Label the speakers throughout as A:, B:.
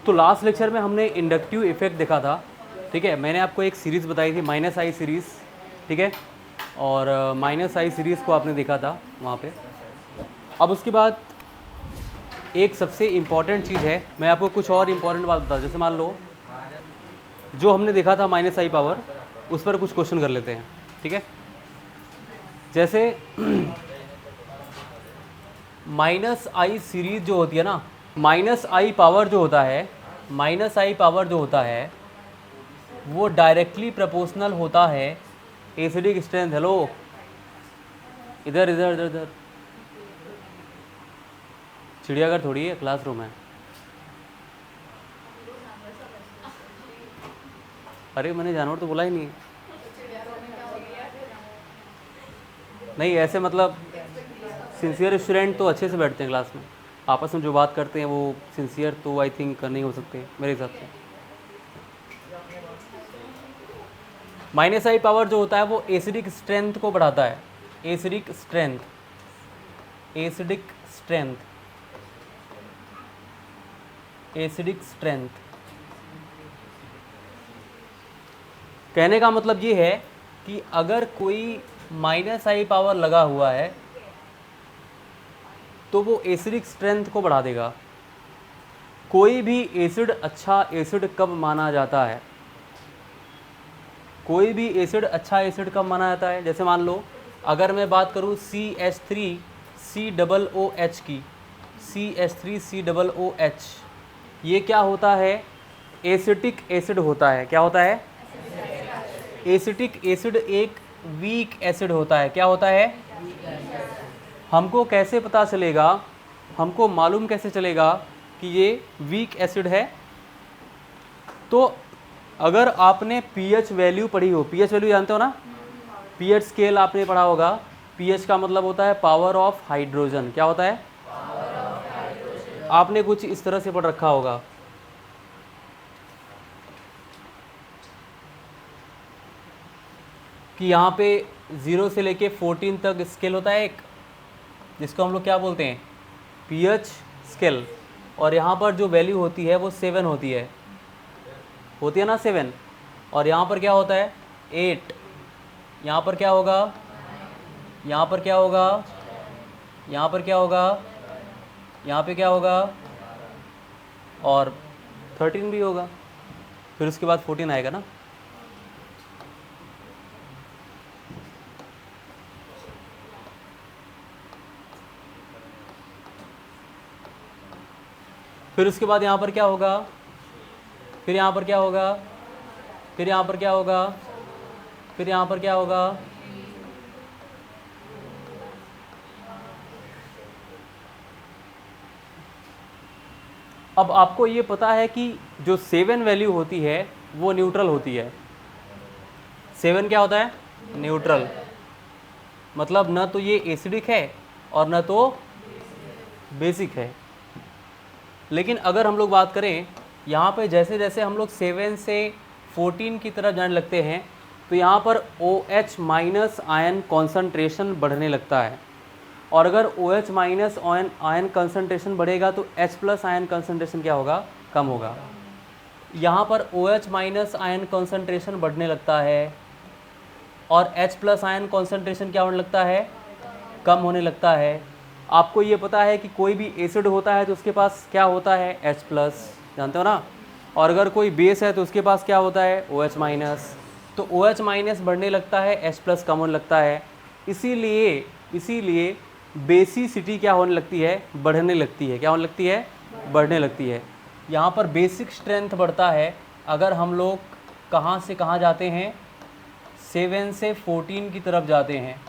A: तो last lecture में हमने इंडक्टिव इफेक्ट देखा था, ठीक है। मैंने आपको एक सीरीज़ बताई थी माइनस आई सीरीज़, ठीक है, और माइनस आई सीरीज़ को आपने देखा था वहाँ पे। अब उसके बाद एक सबसे इम्पॉर्टेंट चीज़ है, मैं आपको कुछ और इम्पॉर्टेंट बात बता, जैसे मान लो जो हमने देखा था माइनस आई पावर, उस पर कुछ क्वेश्चन कर लेते हैं, ठीक है। जैसे माइनस आई सीरीज जो होती है ना, माइनस आई पावर जो होता है, माइनस आई पावर जो होता है वो डायरेक्टली प्रोपोर्शनल होता है एसिडिक स्ट्रेंथ। हेलो, इधर इधर इधर इधर, चिड़ियाघर थोड़ी है, क्लासरूम है। अरे मैंने जानवर तो बोला ही नहीं। नहीं ऐसे मतलब सिंसियर स्टूडेंट तो अच्छे से बैठते हैं क्लास में, आपस में जो बात करते हैं वो सिंसियर तो आई थिंक नहीं हो सकते मेरे हिसाब से। माइनस आई पावर जो होता है वो एसिडिक स्ट्रेंथ को बढ़ाता है, acidic strength, acidic strength, acidic strength. कहने का मतलब ये है कि अगर कोई माइनस आई पावर लगा हुआ है तो वो एसिडिक स्ट्रेंथ को बढ़ा देगा। कोई भी एसिड अच्छा एसिड कब माना जाता है, कोई भी एसिड अच्छा एसिड कब माना जाता है, जैसे मान लो अगर मैं बात करूँ CH3COOH की, CH3COOH, ये क्या होता है, एसिटिक एसिड होता है। क्या होता है, एसिटिक एसिड एक वीक एसिड होता है। क्या होता है, हमको कैसे पता चलेगा, हमको मालूम कैसे चलेगा कि ये वीक एसिड है? तो अगर आपने पीएच वैल्यू पढ़ी हो, पीएच वैल्यू जानते हो ना, पीएच स्केल आपने पढ़ा होगा। पीएच का मतलब होता है पावर ऑफ हाइड्रोजन। क्या होता है, आपने कुछ इस तरह से पढ़ रखा होगा। कि यहाँ पे 0 से लेके 14 तक स्केल होता है एक, जिसको हम लोग क्या बोलते हैं, पीएच स्केल। और यहाँ पर जो वैल्यू होती है वो 7 होती है ना 7। और यहाँ पर क्या होता है 8। यहाँ पर क्या होगा, यहाँ पर क्या होगा, यहाँ पर क्या होगा, यहाँ पे क्या होगा, और 13 भी होगा। फिर उसके बाद 14 आएगा ना। फिर उसके बाद यहाँ पर क्या होगा, फिर यहाँ पर क्या होगा, फिर यहाँ पर क्या होगा, फिर यहाँ पर क्या होगा, अब आपको ये पता है कि जो 7 वैल्यू होती है वो न्यूट्रल होती है। 7 क्या होता है, न्यूट्रल। मतलब न तो ये एसिडिक है और न तो बेसिक है। लेकिन अगर हम लोग बात करें यहाँ पे, जैसे जैसे हम लोग 7 से 14 की तरफ जाने लगते हैं तो यहाँ पर OH माइनस आयन कॉन्सेंट्रेशन बढ़ने लगता है। और अगर OH माइनस आयन कंसंट्रेशन बढ़ेगा तो H प्लस आयन कंसंट्रेशन क्या होगा, कम होगा। यहाँ पर OH माइनस आयन कंसंट्रेशन बढ़ने लगता है और H प्लस आयन कंसंट्रेशन क्या होने लगता है, कम होने लगता है। आपको ये पता है कि कोई भी एसिड होता है तो उसके पास क्या होता है, H प्लस, जानते हो ना। और अगर कोई बेस है तो उसके पास क्या होता है, OH माइनस। तो OH माइनस बढ़ने लगता है, H प्लस कम होने लगता है। इसीलिए बेसिसिटी क्या होने लगती है, बढ़ने लगती है। क्या होने लगती है, बढ़ने लगती है। यहाँ पर बेसिक स्ट्रेंथ बढ़ता है अगर हम लोग कहाँ से कहाँ जाते हैं, 7 से 14 की तरफ जाते हैं।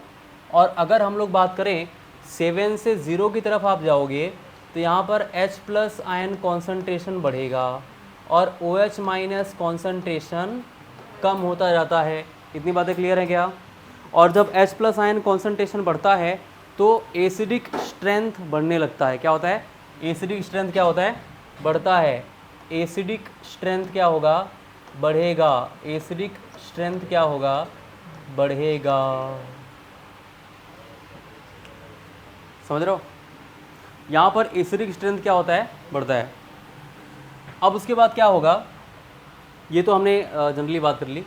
A: और अगर हम लोग बात करें 7 से 0 की तरफ आप जाओगे तो यहाँ पर H प्लस आयन कॉन्सेंट्रेशन बढ़ेगा और OH माइनस कॉन्सेंट्रेशन कम होता जाता है। इतनी बातें क्लियर है क्या? और जब H प्लस आयन कॉन्सेंट्रेशन बढ़ता है तो एसिडिक स्ट्रेंथ बढ़ने लगता है। क्या होता है, एसिडिक स्ट्रेंथ क्या होता है, बढ़ता है। एसिडिक स्ट्रेंथ क्या होगा, बढ़ेगा। एसिडिक स्ट्रेंथ क्या होगा, बढ़ेगा। समझ रहे हो? यहाँ पर एसिडिक स्ट्रेंथ क्या होता है, बढ़ता है। अब उसके बाद क्या होगा, ये तो हमने जनरली बात कर ली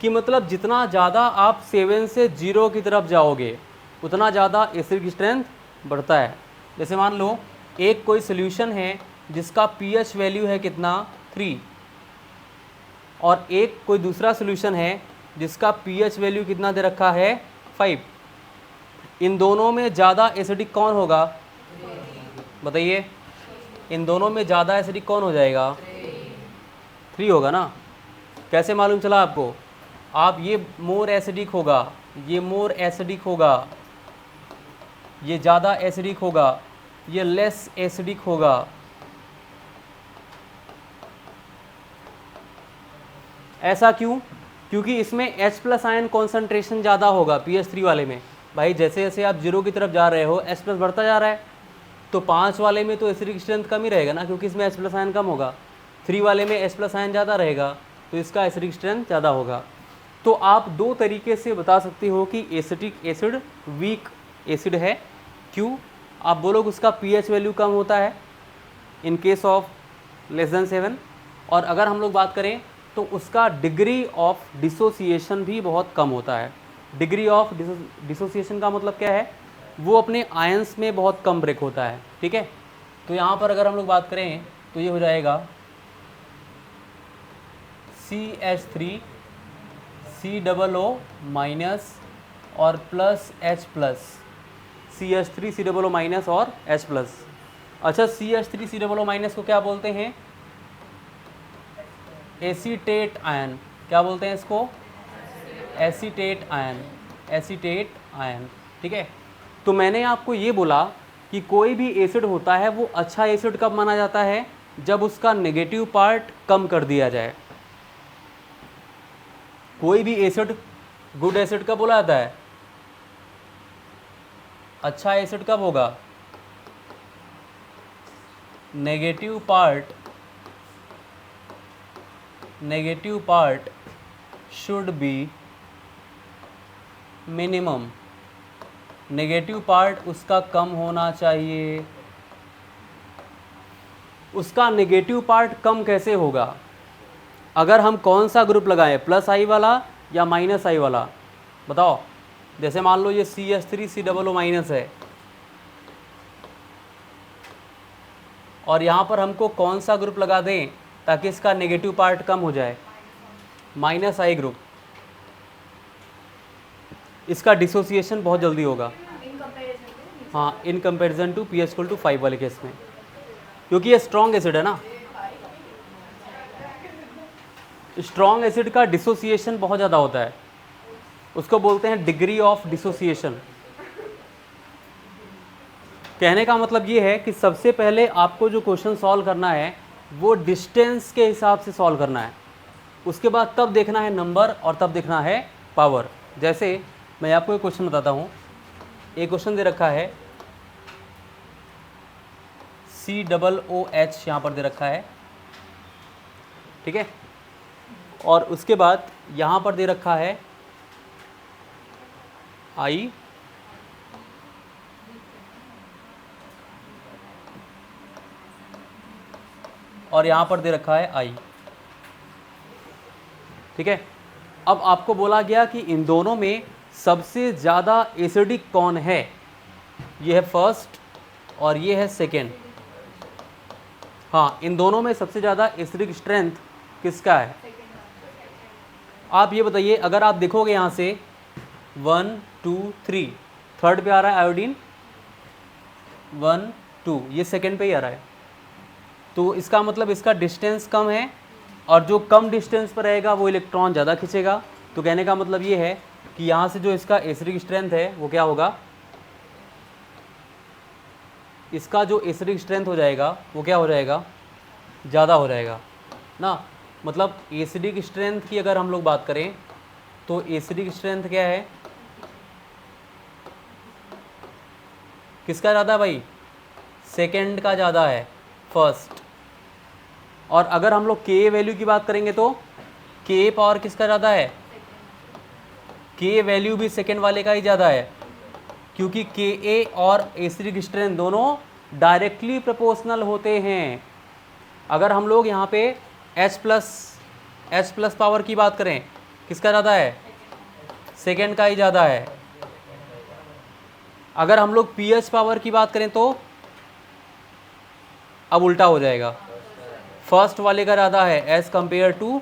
A: कि मतलब जितना ज़्यादा आप 7 से 0 की तरफ जाओगे उतना ज़्यादा एसिडिक स्ट्रेंथ बढ़ता है। जैसे मान लो एक कोई सोल्यूशन है जिसका pH वैल्यू है कितना 3, और एक कोई दूसरा सोल्यूशन है जिसका pH वैल्यू कितना दे रखा है 5। इन दोनों में ज़्यादा एसिडिक कौन होगा, बताइए, इन दोनों में ज़्यादा एसिडिक कौन हो जाएगा, 3 होगा ना। कैसे मालूम चला आपको, आप ये मोर एसिडिक होगा, ये मोर एसिडिक होगा, ये ज़्यादा एसिडिक होगा, ये लेस एसिडिक होगा। ऐसा क्यों, क्योंकि इसमें H+ आयन कॉन्सेंट्रेशन ज़्यादा होगा pH 3 वाले में। भाई जैसे जैसे आप 0 की तरफ जा रहे हो H+ बढ़ता जा रहा है, तो 5 वाले में तो एसिडिक स्ट्रेंथ कम ही रहेगा ना, क्योंकि इसमें H+ आयन कम होगा। 3 वाले में H+ आयन ज़्यादा रहेगा, तो इसका एसिडिक स्ट्रेंथ ज़्यादा होगा। तो आप दो तरीके से बता सकते हो कि एसिटिक एसिड वीक एसिड है। क्यों, आप बोलोगे उसका pH वैल्यू कम होता है in case of less than 7, और अगर हम लोग बात करें तो उसका डिग्री ऑफ डिसोसिएशन भी बहुत कम होता है। डिग्री ऑफ डिसोसिएशन का मतलब क्या है, वो अपने आयंस में बहुत कम ब्रेक होता है। ठीक है, तो यहाँ पर अगर हम लोग बात करें तो ये हो जाएगा CH3 COO- और प्लस H+, CH3 COO- और H+। अच्छा, CH3 COO- को क्या बोलते हैं, एसीटेट आयन। क्या बोलते हैं इसको, एसीटेट आयन, एसीटेट आयन। ठीक है, तो मैंने आपको ये बोला कि कोई भी एसिड होता है वो अच्छा एसिड कब माना जाता है, जब उसका नेगेटिव पार्ट कम कर दिया जाए। कोई भी एसिड गुड एसिड कब बोला जाता है, अच्छा एसिड कब होगा, negative part should be minimum. Negative part उसका कम होना चाहिए। उसका नेगेटिव पार्ट कम कैसे होगा, अगर हम कौन सा ग्रुप लगाएं, +I वाला या -I वाला, बताओ। जैसे मान लो ये CH3 COO- है, और यहाँ पर हमको कौन सा ग्रुप लगा दें ताकि इसका नेगेटिव पार्ट कम हो जाए, -I ग्रुप। इसका डिसोसिएशन बहुत जल्दी होगा, हाँ, इन कंपेरिजन टू pH = 5 वाले केस में, क्योंकि ये स्ट्रॉन्ग एसिड है ना। स्ट्रॉन्ग एसिड का डिसोसिएशन बहुत ज़्यादा होता है, उसको बोलते हैं डिग्री ऑफ डिसोसिएशन। कहने का मतलब ये है कि सबसे पहले आपको जो क्वेश्चन सॉल्व करना है वो डिस्टेंस के हिसाब से सॉल्व करना है, उसके बाद तब देखना है नंबर और तब देखना है पावर। जैसे मैं आपको एक क्वेश्चन बताता हूँ, एक क्वेश्चन दे रखा है COOH यहाँ पर दे रखा है, ठीक है, और उसके बाद यहाँ पर दे रखा है I, और यहाँ पर दे रखा है I। ठीक है, अब आपको बोला गया कि इन दोनों में सबसे ज़्यादा एसिडिक कौन है, ये है फर्स्ट और ये है सेकेंड। हाँ, इन दोनों में सबसे ज़्यादा एसिडिक स्ट्रेंथ किसका है, आप ये बताइए। अगर आप देखोगे यहाँ से 1 2 3, थर्ड पे आ रहा है आयोडीन, 1 2, ये सेकेंड पे ही आ रहा है, तो इसका मतलब इसका डिस्टेंस कम है, और जो कम डिस्टेंस पर रहेगा वो इलेक्ट्रॉन ज़्यादा खींचेगा। तो कहने का मतलब ये है कि यहाँ से जो इसका एसिडिक स्ट्रेंथ है वो क्या होगा, इसका जो एसिडिक स्ट्रेंथ हो जाएगा वो क्या हो जाएगा, ज़्यादा हो जाएगा ना। मतलब एसिडिक स्ट्रेंथ की अगर हम लोग बात करें तो एसिडिक स्ट्रेंथ क्या है, किसका ज़्यादा है भाई, सेकेंड का ज़्यादा है फर्स्ट। और अगर हम लोग के वैल्यू की बात करेंगे तो के पावर किसका ज़्यादा है, के वैल्यू भी सेकेंड वाले का ही ज़्यादा है, क्योंकि के और एसिडिक स्ट्रेंथ दोनों डायरेक्टली प्रोपोर्शनल होते हैं। अगर हम लोग यहाँ पे H प्लस पावर की बात करें, किसका ज़्यादा है? सेकेंड का ही ज़्यादा है। अगर हम लोग PH पावर की बात करें तो अब उल्टा हो जाएगा, फर्स्ट वाले का ज़्यादा है एज़ कंपेयर टू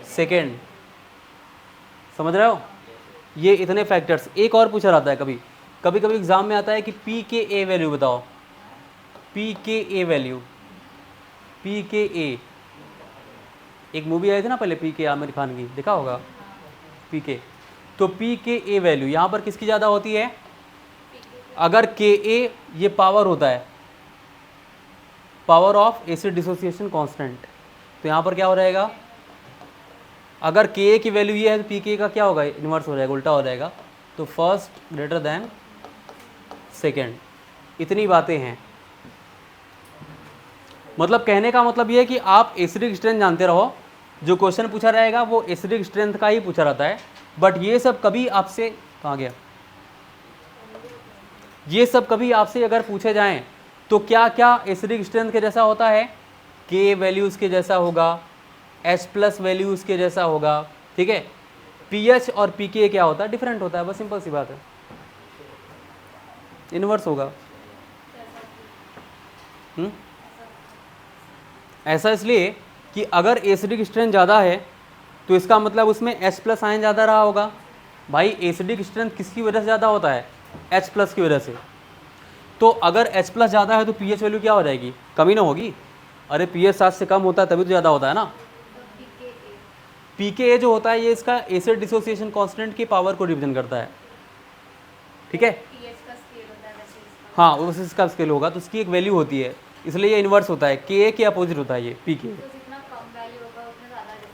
A: सेकेंड। समझ रहे हो? ये इतने फैक्टर्स। एक और पूछा जाता है कभी कभी एग्जाम में आता है कि पी के ए वैल्यू बताओ, पी के ए वैल्यू, पी के ए। एक मूवी आई थी ना पहले पी के, आमिर खान की, देखा होगा पी के। तो पी के ए वैल्यू यहाँ पर किसकी ज़्यादा होती है? अगर के ए ये पावर होता है, power of acid dissociation constant, तो यहाँ पर क्या हो जाएगा? अगर के ए की वैल्यू ये है तो पी के का क्या होगा? इन्वर्स हो जाएगा, उल्टा हो जाएगा। तो फर्स्ट ग्रेटर देन सेकेंड। इतनी बातें हैं। मतलब कहने का मतलब ये है कि आप एसिडिक स्ट्रेंथ जानते रहो, जो क्वेश्चन पूछा रहेगा वो एसिडिक स्ट्रेंथ का ही पूछा रहता है। बट ये सब कभी आपसे, कहाँ गया, ये सब कभी आपसे अगर पूछे जाएं तो क्या क्या एसिडिक स्ट्रेंथ के जैसा होता है? के वैल्यूज़ के जैसा होगा, H प्लस वैल्यूज़ के जैसा होगा, ठीक है। पीएच और पीके क्या होता है? डिफरेंट होता है, बस सिंपल सी बात है, इनवर्स होगा। ऐसा इसलिए कि अगर एसिडिक स्ट्रेंथ ज़्यादा है तो इसका मतलब उसमें H प्लस आयन ज़्यादा रहा होगा। भाई एसिडिक स्ट्रेंथ किसकी वजह से ज़्यादा होता है? H प्लस की वजह से। तो अगर H प्लस ज़्यादा है तो पीएच वैल्यू क्या हो जाएगी? कमी ना होगी? अरे पीएच 7 से कम होता है तभी तो ज़्यादा होता है ना। पीके जो होता है ये इसका एसिड डिसोसिएशन कांस्टेंट की पावर को रिप्रेजेंट करता है, ठीक है। हाँ, उस इसका स्केल होगा तो उसकी एक वैल्यू होती है, इसलिए ये इन्वर्स होता है, के अपोजिट होता है ये पीके,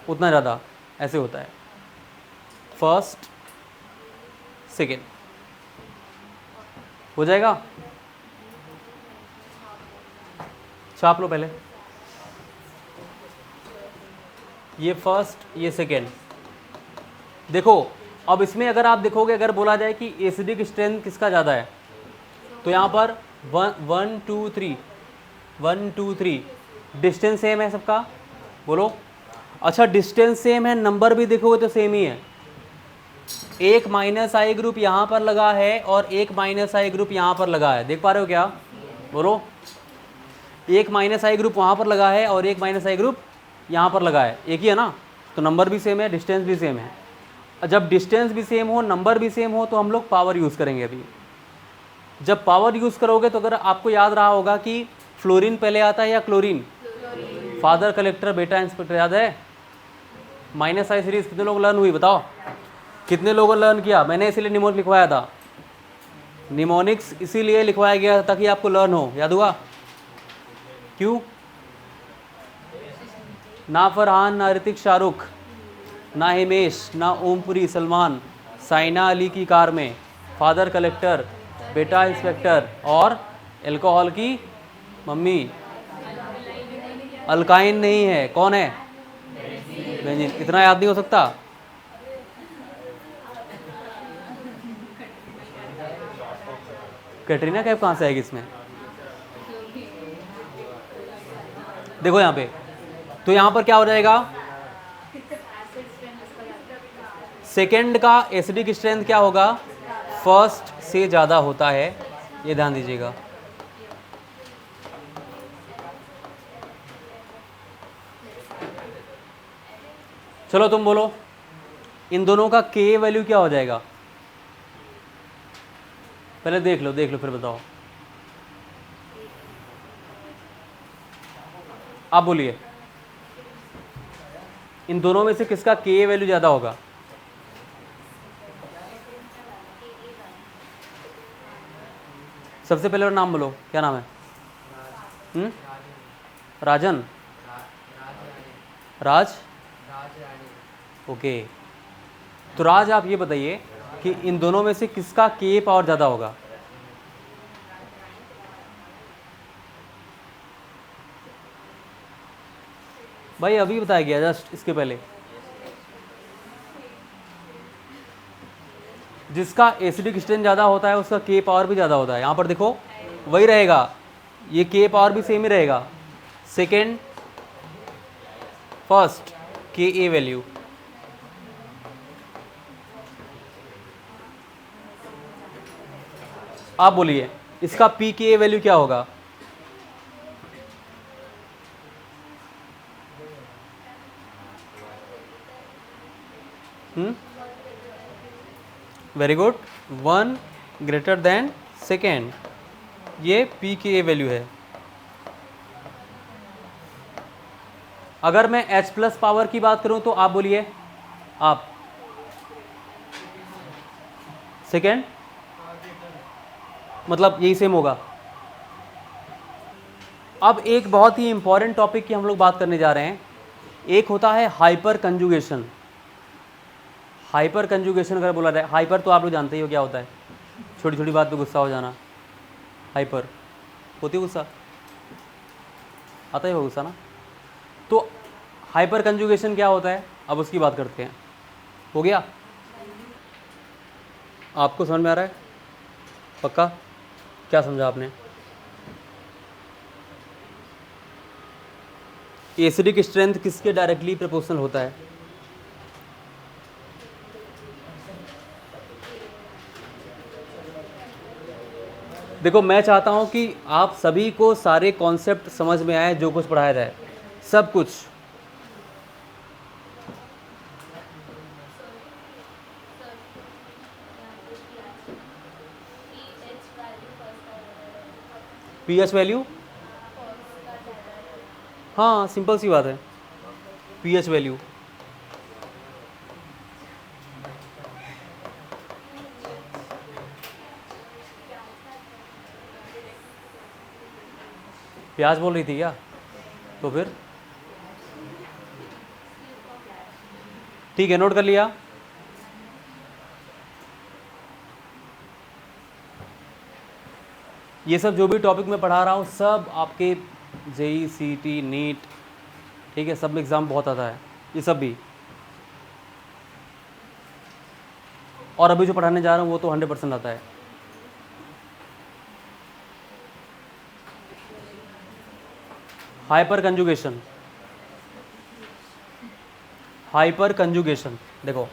A: उतना ज़्यादा ऐसे होता है। फर्स्ट सेकेंड हो जाएगा, छाप लो पहले, ये फर्स्ट ये सेकेंड। देखो अब इसमें अगर आप देखोगे, अगर बोला जाए कि एसिडिक स्ट्रेंथ किसका ज़्यादा है तो यहाँ पर 1 2 3 डिस्टेंस सेम है सबका, बोलो। अच्छा डिस्टेंस सेम है, नंबर भी देखोगे तो सेम ही है। एक माइनस आई ग्रुप यहाँ पर लगा है और एक माइनस आई ग्रुप यहाँ पर लगा है, देख पा रहे हो क्या? बोलो। एक माइनस आई ग्रुप वहाँ पर लगा है और एक माइनस आई ग्रुप यहाँ पर लगा है, एक ही है ना, तो नंबर भी सेम है, डिस्टेंस भी सेम है। जब डिस्टेंस भी सेम हो, नंबर भी सेम हो, तो हम लोग पावर यूज़ करेंगे। अभी जब पावर यूज़ करोगे तो अगर आपको याद रहा होगा कि फ्लोरीन पहले आता है या क्लोरीन? फादर कलेक्टर बेटा इंस्पेक्टर, याद है? माइनस आई सीरीज कितने लोग लर्न हुई बताओ? कितने लोगों ने लर्न किया? मैंने इसीलिए निमोनिक लिखवाया था, निमोनिक्स इसीलिए लिखवाया गया ताकि आपको लर्न हो, याद हुआ? क्यों? ना फरहान, ना ऋतिक शाहरुख, ना हिमेश, ना ओमपुरी सलमान, साइना अली की कार में, फादर कलेक्टर बेटा इंस्पेक्टर, और अल्कोहल की मम्मी। अल्काइन नहीं है, कौन है? बेंजीन। इतना याद नहीं हो सकता? कैटरीना कैफ कहाँ से आएगी इसमें? देखो यहाँ पे, तो यहाँ पर क्या हो जाएगा? सेकेंड का एसिडिक स्ट्रेंथ क्या होगा? फर्स्ट से ज़्यादा होता है, ये ध्यान दीजिएगा। चलो तुम बोलो, इन दोनों का के वैल्यू क्या हो जाएगा? पहले देख लो फिर बताओ। आप बोलिए, इन दोनों में से किसका के वैल्यू ज़्यादा होगा? सबसे पहले और नाम बोलो, क्या नाम है? राजन, राज, ओके। तो राज आप ये बताइए कि इन दोनों में से किसका के पावर ज़्यादा होगा? भाई अभी बताया गया जस्ट इसके पहले। जिसका एसिडिक स्ट्रेंथ ज़्यादा होता है उसका के पावर भी ज़्यादा होता है। यहाँ पर देखो वही रहेगा, ये के पावर भी सेम ही रहेगा। सेकेंड फर्स्ट के ए वैल्यू, आप बोलिए इसका पी के ए वैल्यू क्या होगा? Very good, 1 greater than second, ये पी के ए वैल्यू है। अगर मैं h प्लस पावर की बात करूं तो आप बोलिए, आप सेकेंड, मतलब यही सेम होगा। अब एक बहुत ही इंपॉर्टेंट टॉपिक की हम लोग बात करने जा रहे हैं, एक होता है हाइपर कंजुगेशन। हाइपर कंजुगेशन अगर बोला जाए, हाइपर तो आप लोग जानते ही हो क्या होता है, छोटी छोटी बात पे गुस्सा हो जाना, हाइपर होती है गुस्सा, आता ही हो गुस्सा ना। तो हाइपर कंजुगेशन क्या होता है, अब उसकी बात करते हैं। हो गया, आपको समझ में आ रहा है? पक्का? क्या समझा आपने? एसिडिक स्ट्रेंथ किसके डायरेक्टली प्रोपोर्शनल होता है? देखो, मैं चाहता हूं कि आप सभी को सारे कॉन्सेप्ट समझ में आए, जो कुछ पढ़ाया जाए, सब कुछ। पीएच वैल्यू, हाँ सिंपल सी बात है, पीएच वैल्यू। प्याज बोल रही थी क्या? तो फिर ठीक है, नोट कर लिया। ये सब जो भी टॉपिक मैं पढ़ा रहा हूँ सब आपके जेई सीटी नीट, ठीक है, सब में एग्ज़ाम बहुत आता है, ये सब भी। और अभी जो पढ़ाने जा रहा हूँ वो तो 100% आता है। हाइपर कंजुगेशन, हाइपर कंजुगेशन देखो,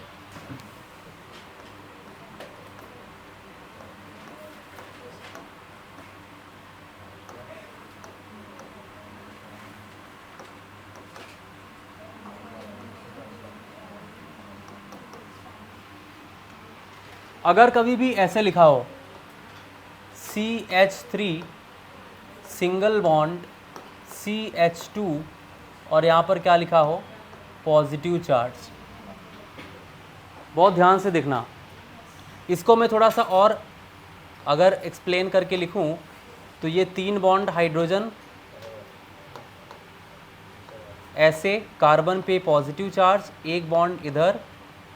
A: अगर कभी भी ऐसे लिखा हो CH3 सिंगल बॉन्ड CH2 और यहाँ पर क्या लिखा हो, पॉजिटिव चार्ज, बहुत ध्यान से देखना। इसको मैं थोड़ा सा और अगर एक्सप्लेन करके लिखूं तो ये 3 बॉन्ड हाइड्रोजन ऐसे, कार्बन पे पॉजिटिव चार्ज, एक बॉन्ड इधर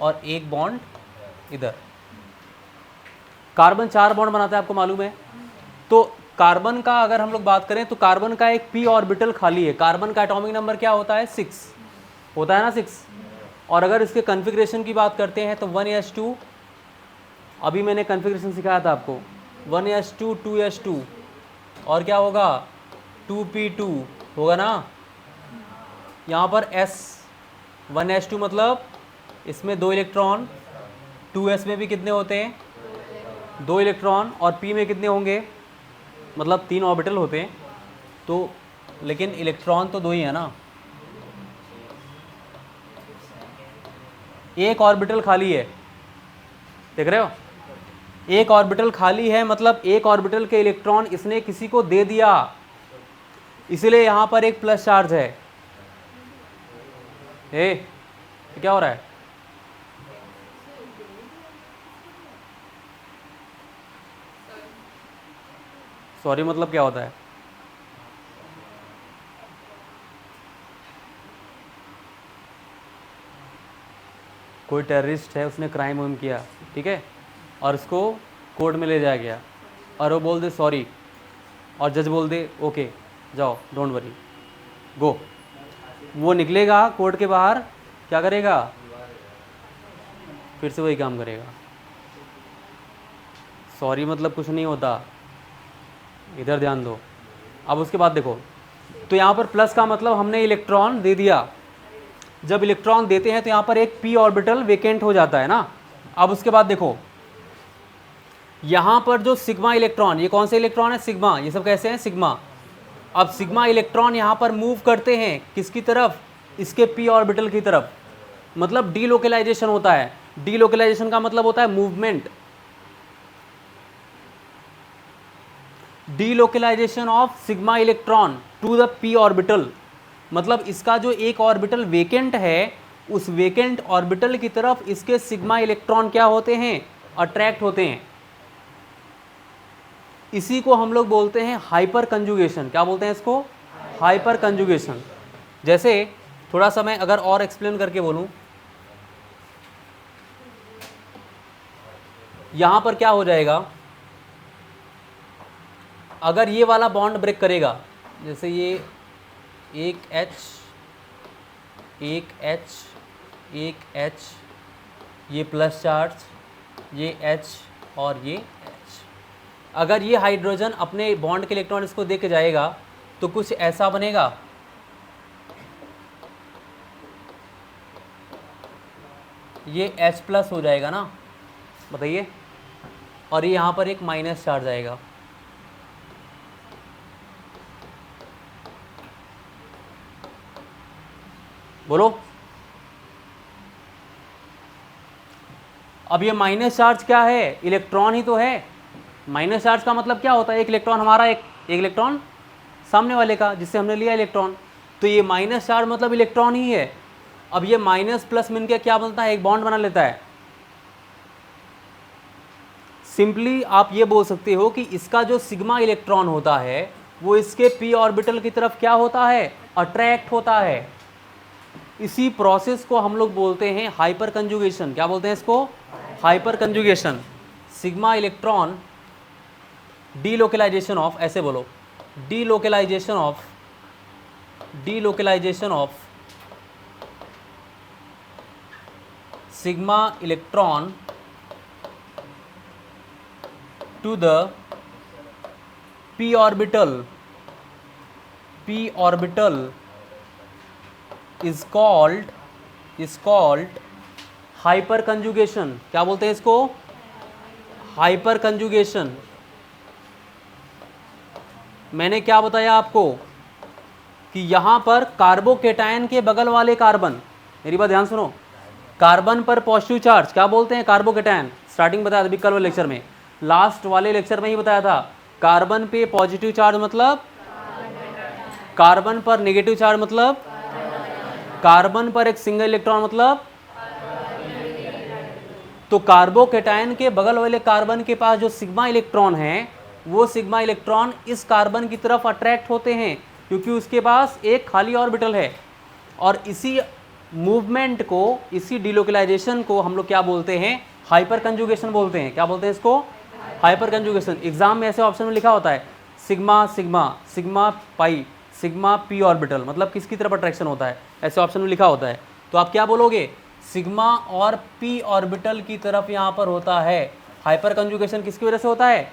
A: और एक बॉन्ड इधर। कार्बन 4 बॉन्ड बनाता है, आपको मालूम है। तो कार्बन का अगर हम लोग बात करें तो कार्बन का एक p ऑर्बिटल खाली है। कार्बन का एटॉमिक नंबर क्या होता है? 6 होता है ना, 6। और अगर इसके कन्फिग्रेशन की बात करते हैं तो 1s2, अभी मैंने कन्फिग्रेशन सिखाया था आपको, 1s2 2s2 और क्या होगा 2p2 होगा ना। यहाँ पर s 1s2 मतलब इसमें 2 इलेक्ट्रॉन, 2s में भी कितने होते हैं? 2 इलेक्ट्रॉन, और p में कितने होंगे? मतलब 3 ऑर्बिटल होते हैं। तो लेकिन इलेक्ट्रॉन तो 2 ही है ना, एक ऑर्बिटल खाली है, देख रहे हो? एक ऑर्बिटल खाली है मतलब एक ऑर्बिटल के इलेक्ट्रॉन इसने किसी को दे दिया, इसलिए यहाँ पर एक प्लस चार्ज है। क्या हो रहा है? सॉरी मतलब क्या होता है? कोई टेररिस्ट है, उसने क्राइम वाइम किया, ठीक है, और उसको कोर्ट में ले जाया गया और वो बोल दे सॉरी और जज बोल दे ओके जाओ डोंट वरी गो, वो निकलेगा कोर्ट के बाहर, क्या करेगा? फिर से वही काम करेगा। सॉरी मतलब कुछ नहीं होता, इधर ध्यान दो। अब उसके बाद देखो, तो यहाँ पर प्लस का मतलब हमने इलेक्ट्रॉन दे दिया, जब इलेक्ट्रॉन देते हैं तो यहाँ पर एक p ऑर्बिटल वेकेंट हो जाता है ना। अब उसके बाद देखो यहाँ पर जो सिग्मा इलेक्ट्रॉन, ये कौन से इलेक्ट्रॉन है, सिग्मा, ये सब कैसे हैं, सिग्मा। अब सिग्मा इलेक्ट्रॉन यहाँ पर मूव करते हैं किसकी तरफ, इसके p ऑर्बिटल की तरफ, मतलब डीलोकेलाइजेशन होता है। डीलोकेलाइजेशन का मतलब होता है movement, delocalization of sigma electron to the p orbital, मतलब इसका जो एक ऑर्बिटल वेकेंट है उस वेकेंट ऑर्बिटल की तरफ इसके सिग्मा इलेक्ट्रॉन क्या होते हैं, अट्रैक्ट होते हैं। इसी को हम लोग बोलते हैं हाइपर कंजुगेशन। क्या बोलते हैं इसको, हाइपर कंजुगेशन। जैसे थोड़ा सा मैं अगर और एक्सप्लेन करके बोलूं, यहां पर क्या हो जाएगा, अगर ये वाला बॉन्ड ब्रेक करेगा, जैसे ये एक H, एक H, एक H, ये प्लस चार्ज, ये H और ये H, अगर ये हाइड्रोजन अपने बॉन्ड के इलेक्ट्रॉन इसको दे के जाएगा तो कुछ ऐसा बनेगा, ये H प्लस हो जाएगा ना, बताइए, और ये यहाँ पर एक माइनस चार्ज आएगा। बोलो, अब ये माइनस चार्ज क्या है, इलेक्ट्रॉन ही तो है। माइनस चार्ज का मतलब क्या होता है, एक इलेक्ट्रॉन हमारा, एक इलेक्ट्रॉन सामने वाले का जिससे हमने लिया इलेक्ट्रॉन, तो ये माइनस चार्ज मतलब इलेक्ट्रॉन ही है। अब ये माइनस प्लस मिलकर क्या बनता है, एक बॉन्ड बना लेता है। सिंपली आप ये बोल सकते हो कि इसका जो सिग्मा इलेक्ट्रॉन होता है वो इसके p ऑर्बिटल की तरफ क्या होता है, अट्रैक्ट होता है। इसी प्रोसेस को हम लोग बोलते हैं हाइपर कंजुगेशन। क्या बोलते हैं इसको, hyper conjugation. Sigma electron delocalisation of, ऐसे बोलो, delocalisation of, delocalisation of sigma electron to the p orbital, p orbital is called hyper conjugation। क्या बोलते हैं इसको, हाइपर कंजुगेशन। मैंने क्या बताया आपको कि यहाँ पर कार्बोकेटायन के बगल वाले कार्बन, मेरी बात ध्यान सुनो, कार्बन पर पॉजिटिव चार्ज क्या बोलते हैं, कार्बोकेटायन। स्टार्टिंग बताया था कल वाले लेक्चर में, लास्ट वाले लेक्चर में ही बताया था, कार्बन पे पॉजिटिव चार्ज मतलब, कार्बन पर नेगेटिव चार्ज मतलब, कार्बन पर एक सिंगल इलेक्ट्रॉन मतलब। तो कार्बोकेटायन के बगल वाले कार्बन के पास जो सिग्मा इलेक्ट्रॉन है वो सिग्मा इलेक्ट्रॉन इस कार्बन की तरफ अट्रैक्ट होते हैं क्योंकि उसके पास एक खाली ऑर्बिटल है। और इसी मूवमेंट को, इसी डिलोकेलाइजेशन को हम लोग क्या बोलते हैं, हाइपर कंजुगेशन बोलते हैं। क्या बोलते हैं इसको, हाइपर कंजुगेशन। एग्जाम में ऐसे ऑप्शन में लिखा होता है sigma sigma, sigma pi, sigma p orbital, मतलब किसकी तरफ अट्रैक्शन होता है, ऐसे ऑप्शन में लिखा होता है। तो आप क्या बोलोगे, सिग्मा और p ऑर्बिटल की तरफ यहाँ पर होता है। हाइपर कंजुगेशन किसकी वजह से होता है,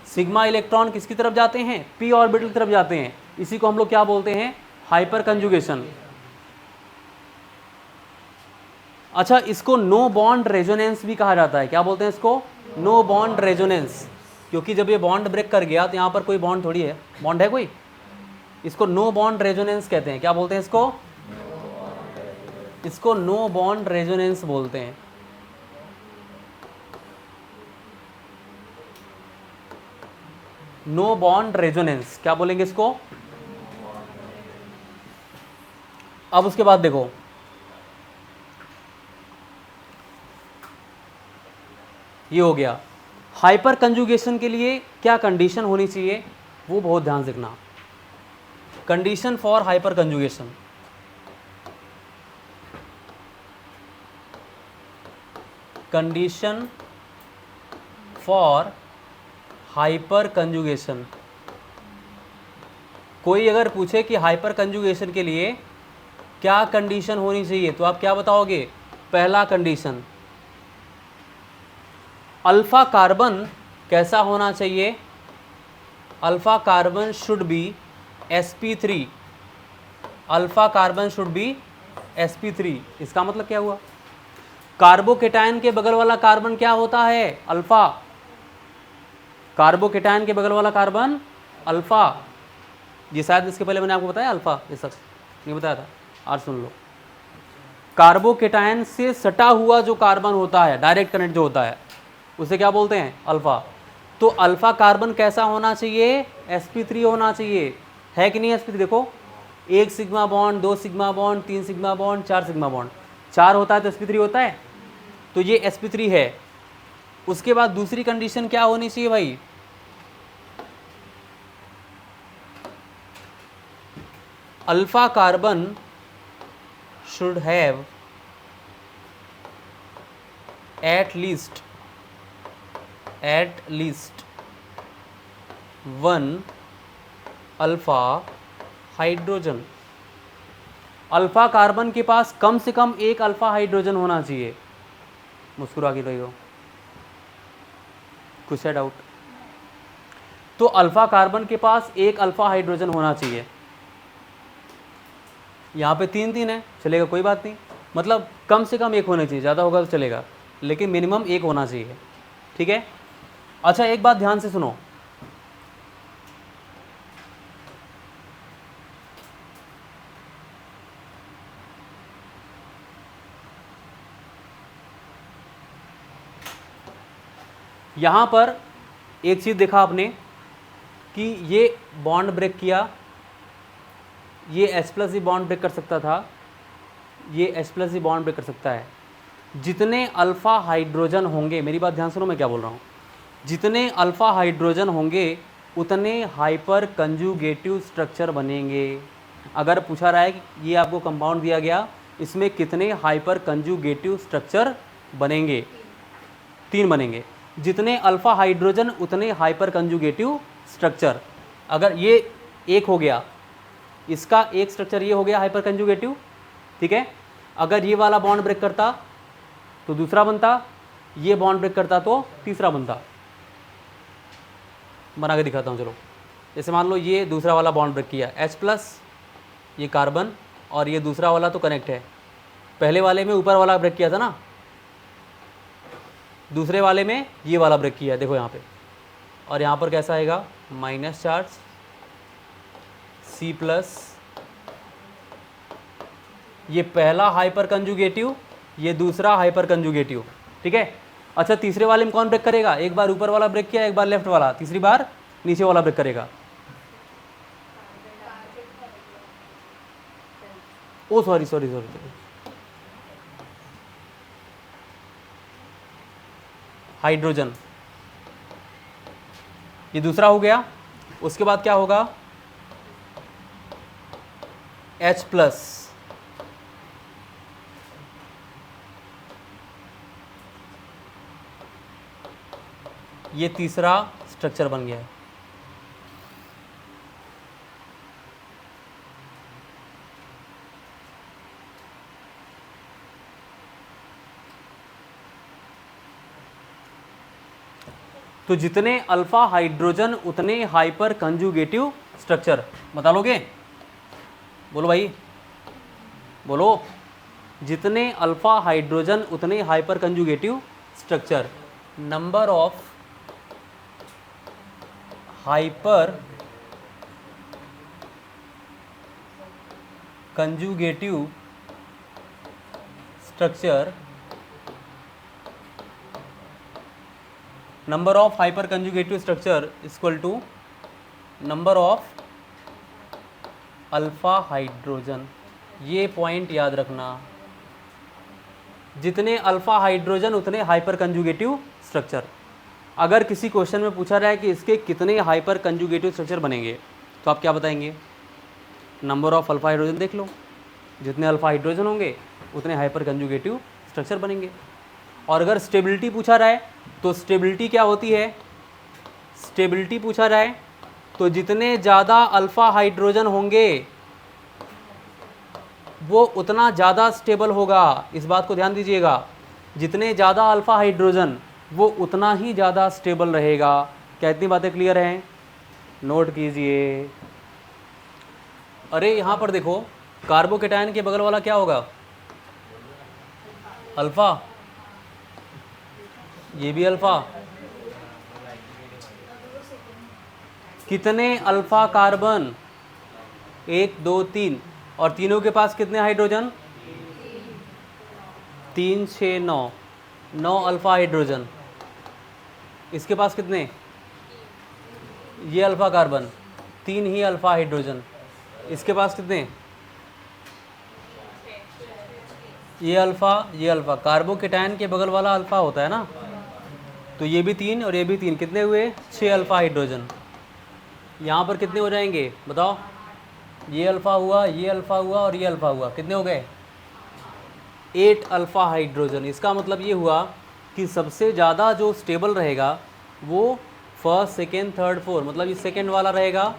A: सिग्मा इलेक्ट्रॉन किसकी तरफ जाते हैं, p ऑर्बिटल की तरफ जाते हैं। इसी को हम लोग क्या बोलते हैं, हाइपर कंजुगेशन। अच्छा, इसको नो बॉन्ड रेजोनेंस भी कहा जाता है। क्या बोलते हैं इसको, नो बॉन्ड रेजोनेंस, क्योंकि जब ये बॉन्ड ब्रेक कर गया तो यहाँ पर कोई बॉन्ड थोड़ी है, बॉन्ड है कोई, इसको नो बॉन्ड रेजोनेंस कहते हैं। क्या बोलते हैं इसको, इसको नो बॉन्ड रेजोनेंस बोलते हैं। नो बॉन्ड रेजोनेंस क्या बोलेंगे इसको। अब उसके बाद देखो, ये हो गया। हाइपर कंजुगेशन के लिए क्या कंडीशन होनी चाहिए वो बहुत ध्यान से रखना। Condition for hyper conjugation, condition for hyper conjugation. कोई अगर पूछे कि हाइपर कंजुगेशन के लिए क्या कंडीशन होनी चाहिए तो आप क्या बताओगे। पहला कंडीशन, अल्फा कार्बन कैसा होना चाहिए, alpha carbon should be sp3, alpha carbon should be sp3, इसका मतलब क्या हुआ, कार्बोकेटायन के बगल वाला कार्बन क्या होता है, अल्फा, कार्बोकेटायन के बगल वाला कार्बन अल्फा। ये शायद इसके पहले मैंने आपको बताया अल्फा, ये सब नहीं बताया था, आज सुन लो। कार्बोकेटायन से सटा हुआ जो कार्बन होता है, डायरेक्ट कनेक्ट जो होता है, उसे क्या बोलते हैं, अल्फा। तो अल्फा कार्बन कैसा होना चाहिए, sp3 होना चाहिए, है कि नहीं sp3, देखो 1 sigma bond, 2 sigma bond, 3 sigma bond, 4 sigma bond, 4 होता है तो sp3 होता है, तो ये sp3 है। उसके बाद दूसरी कंडीशन क्या होनी चाहिए भाई, alpha carbon should have at least one alpha hydrogen. Alpha carbon के पास कम से कम एक अल्फा हाइड्रोजन होना चाहिए। मुस्कुरा के रही हो, कुछ है डाउट? तो अल्फा कार्बन के पास एक अल्फा हाइड्रोजन होना चाहिए। यहाँ पे 3 है, चलेगा, कोई बात नहीं, मतलब कम से कम एक होना चाहिए, ज़्यादा होगा तो चलेगा, लेकिन मिनिमम एक होना चाहिए, ठीक है। अच्छा एक बात ध्यान से सुनो, यहाँ पर एक चीज़ देखा आपने कि ये बॉन्ड ब्रेक किया, ये H+ ही बॉन्ड ब्रेक कर सकता था, ये H+ ही बॉन्ड ब्रेक कर सकता है। जितने अल्फ़ा हाइड्रोजन होंगे, मेरी बात ध्यान सुनो मैं क्या बोल रहा हूँ, जितने अल्फ़ा हाइड्रोजन होंगे उतने हाइपर कंजुगेटिव स्ट्रक्चर बनेंगे। अगर पूछा रहा है कि ये आपको कंपाउंड दिया गया, इसमें कितने हाइपर कंजुगेटिव स्ट्रक्चर बनेंगे, 3 बनेंगे। जितने अल्फ़ा हाइड्रोजन उतने हाइपर कंजुगेटिव स्ट्रक्चर। अगर ये एक हो गया, इसका एक स्ट्रक्चर ये हो गया हाइपर कंजुगेटिव, ठीक है। अगर ये वाला बॉन्ड ब्रेक करता तो दूसरा बनता, ये बॉन्ड ब्रेक करता तो तीसरा बनता। बना के दिखाता हूँ, चलो। जैसे मान लो ये दूसरा वाला बॉन्ड ब्रेक किया, H+, ये कार्बन, और ये दूसरा वाला तो कनेक्ट है। पहले वाले में ऊपर वाला ब्रेक किया था ना, दूसरे वाले में ये वाला ब्रेक किया है, देखो यहाँ पे, और यहाँ पर कैसा आएगा, माइनस चार्ज, C+, ये पहला हाइपर कंजुगेटिव, ये दूसरा हाइपर कंजुगेटिव, ठीक है। अच्छा तीसरे वाले में कौन ब्रेक करेगा, एक बार ऊपर वाला ब्रेक किया, एक बार लेफ्ट वाला, तीसरी बार नीचे वाला ब्रेक करेगा। ओ सॉरी, हाइड्रोजन, ये दूसरा हो गया। उसके बाद क्या होगा, H+, ये तीसरा स्ट्रक्चर बन गया है। तो जितने अल्फा हाइड्रोजन उतने हाइपर कंजुगेटिव स्ट्रक्चर। बता लोगे, बोलो भाई बोलो। जितने अल्फा हाइड्रोजन उतने hyperconjugative structure. Number of hyperconjugative structure, number of hyperconjugative structure equal to number of alpha hydrogen. ये पॉइंट याद रखना, जितने अल्फा हाइड्रोजन उतने हाइपर कंजुगेटिव स्ट्रक्चर। अगर किसी क्वेश्चन में पूछा रहा है कि इसके कितने हाइपर कंजुगेटिव स्ट्रक्चर बनेंगे, तो आप क्या बताएंगे, नंबर ऑफ अल्फा हाइड्रोजन देख लो, जितने अल्फा हाइड्रोजन होंगे उतने हाइपर कंजुगेटिव स्ट्रक्चर बनेंगे। और अगर स्टेबिलिटी पूछा रहा है तो स्टेबिलिटी क्या होती है, स्टेबिलिटी पूछा रहा है तो जितने ज़्यादा अल्फा हाइड्रोजन होंगे वो उतना ज़्यादा स्टेबल होगा। इस बात को ध्यान दीजिएगा, जितने ज़्यादा अल्फा हाइड्रोजन वो उतना ही ज़्यादा स्टेबल रहेगा। क्या इतनी बातें क्लियर हैं? नोट कीजिए। अरे यहाँ पर देखो, कार्बोकेटायन के बगल वाला क्या होगा, अल्फ़ा, ये भी अल्फ़ा। कितने अल्फ़ा कार्बन? 1 2 3, और तीनों के पास कितने हाइड्रोजन? 3 6 9, 9 alpha hydrogen. इसके पास कितने? ये अल्फ़ा कार्बन, 3 ही अल्फ़ा हाइड्रोजन। इसके पास कितने? ये अल्फ़ा। कार्बोकेटायन के बगल वाला अल्फ़ा होता है ना, तो ये भी 3 और ये भी 3, कितने हुए? 6 अल्फ़ा हाइड्रोजन। यहाँ पर कितने हो जाएंगे बताओ? ये अल्फ़ा हुआ, ये अल्फ़ा हुआ और ये अल्फ़ा हुआ, कितने हो गए? 8 अल्फ़ा हाइड्रोजन। इसका मतलब ये हुआ कि सबसे ज़्यादा जो स्टेबल रहेगा वो फर्स्ट, सेकेंड, थर्ड, फोर्थ, मतलब ये सेकेंड वाला रहेगा।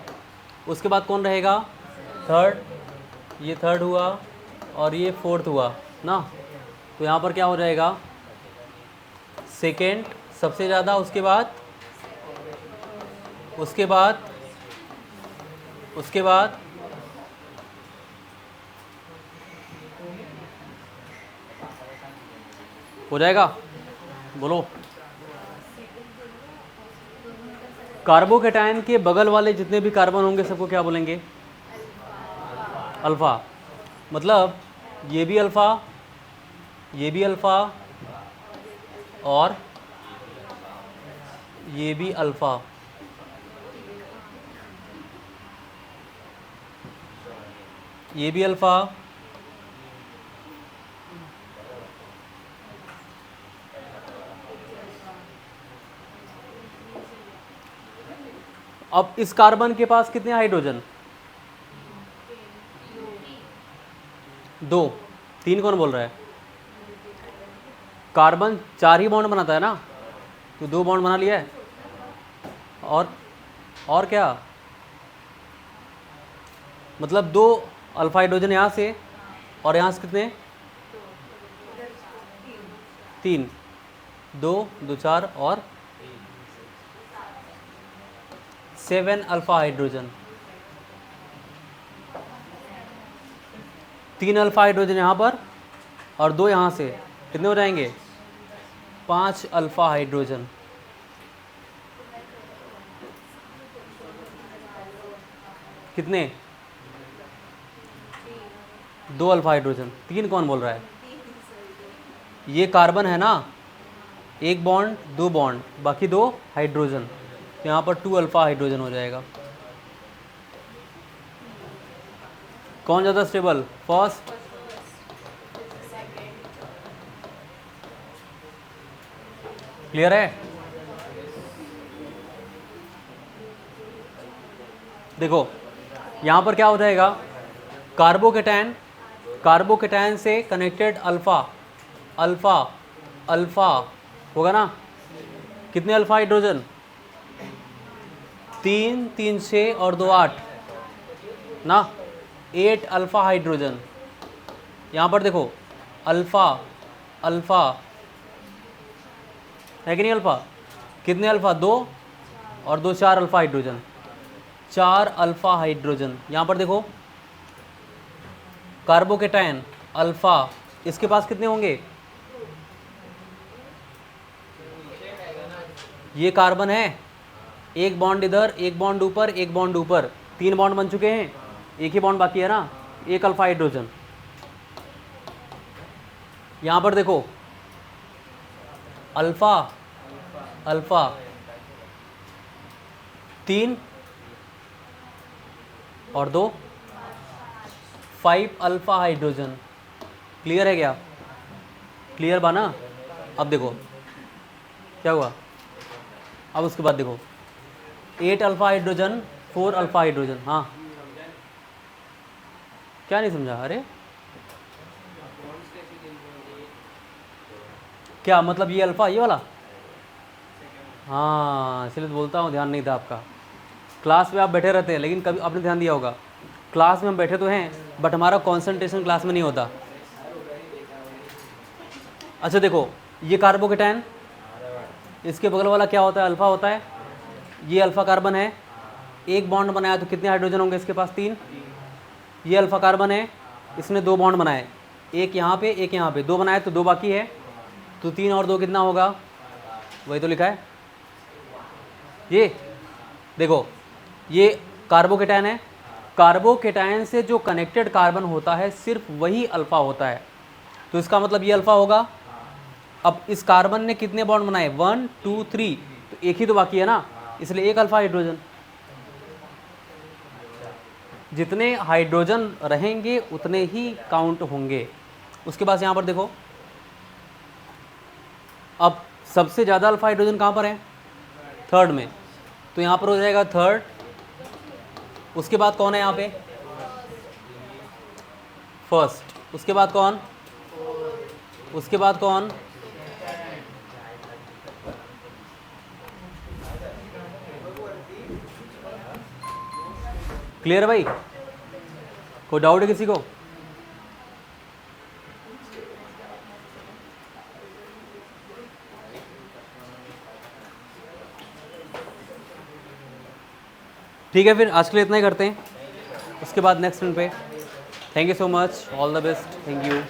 A: उसके बाद कौन रहेगा? थर्ड, ये थर्ड हुआ और ये फोर्थ हुआ ना। तो यहाँ पर क्या हो जाएगा? सेकेंड सबसे ज़्यादा, उसके बाद हो जाएगा, बोलो। कार्बोकेटायन के बगल वाले जितने भी कार्बन होंगे सबको क्या बोलेंगे? अल्फ़ा। मतलब ये भी अल्फ़ा, ये भी अल्फ़ा और ये भी अल्फ़ा। ये भी अल्फ़ा, अब इस कार्बन के पास कितने हाइड्रोजन? 2, 3 कौन बोल रहा है? कार्बन 4 ही बॉन्ड बनाता है ना, तो 2 बॉन्ड बना लिया है। और क्या? मतलब 2 अल्फा हाइड्रोजन यहाँ से, और यहाँ से कितने? 3, 2 2 4 और 7 अल्फा हाइड्रोजन। 3 अल्फा हाइड्रोजन यहाँ पर और 2 यहाँ से, कितने हो जाएंगे? 5 अल्फा हाइड्रोजन। कितने? 2 अल्फा हाइड्रोजन। 3 कौन बोल रहा है? ये कार्बन है ना, 1 बॉन्ड 2 बॉन्ड, बाकी 2 हाइड्रोजन, तो यहाँ पर 2 अल्फा हाइड्रोजन हो जाएगा। कौन ज़्यादा स्टेबल? फर्स्ट, क्लियर है? देखो यहाँ पर क्या हो जाएगा? कार्बोकेटायन से कनेक्टेड अल्फा होगा ना। कितने अल्फा हाइड्रोजन? 3 3 6 और 2 8 ना, 8 अल्फा हाइड्रोजन। यहाँ पर देखो अल्फा है कि नहीं? अल्फा कितने अल्फा? 2 और 2 4 अल्फा हाइड्रोजन, 4 अल्फा हाइड्रोजन। यहाँ पर देखो कार्बोकेटायन अल्फा, इसके पास कितने होंगे? ये कार्बन है, 1 बॉन्ड इधर, 1 बॉन्ड ऊपर, 1 बॉन्ड ऊपर, 3 बॉन्ड बन चुके हैं, 1 ही बॉन्ड बाकी है ना, 1 अल्फा हाइड्रोजन। यहाँ पर देखो अल्फा 3 और 2, 5 अल्फा हाइड्रोजन। क्लियर है क्या? क्लियर बना? अब देखो क्या हुआ। अब उसके बाद देखो 8 अल्फा हाइड्रोजन, 4 अल्फा हाइड्रोजन। हाँ क्या नहीं समझा? अरे क्या मतलब? ये अल्फा, ये वाला? हाँ इसलिए तो बोलता हूँ, ध्यान नहीं था आपका। क्लास में आप बैठे रहते हैं लेकिन कभी आपने ध्यान दिया होगा, क्लास में हम बैठे तो हैं बट हमारा कंसंट्रेशन क्लास में नहीं होता। अच्छा देखो ये कार्बोकेटायन, इसके बगल वाला क्या होता है? अल्फा होता है। ये अल्फा कार्बन है, 1 बॉन्ड बनाया तो कितने हाइड्रोजन होंगे इसके पास? 3। ये अल्फा कार्बन है, इसने 2 बॉन्ड बनाए एक यहाँ पे एक यहाँ पे, 2 बनाए तो 2 बाकी है, तो 3 और 2 कितना होगा, वही तो लिखा है। ये देखो, ये कार्बोकेटायन है, कार्बोकेटायन से जो कनेक्टेड कार्बन होता है सिर्फ वही अल्फा होता है, तो इसका मतलब ये अल्फा होगा। अब इस कार्बन ने कितने बॉन्ड बनाए, 1 2 3, तो एक ही तो बाकी है ना, इसलिए एक अल्फा हाइड्रोजन। जितने हाइड्रोजन रहेंगे उतने ही काउंट होंगे। उसके बाद यहाँ पर देखो, अब सबसे ज़्यादा अल्फा हाइड्रोजन कहाँ पर है, थर्ड में, तो यहाँ पर हो जाएगा थर्ड। उसके बाद कौन है यहाँ पे, फर्स्ट। उसके बाद कौन, उसके बाद कौन, क्लियर है भाई, कोई डाउट है किसी को? ठीक है, फिर आज के लिए इतना ही करते हैं, उसके बाद नेक्स्ट रन पे। Thank you so much, all the best, thank you.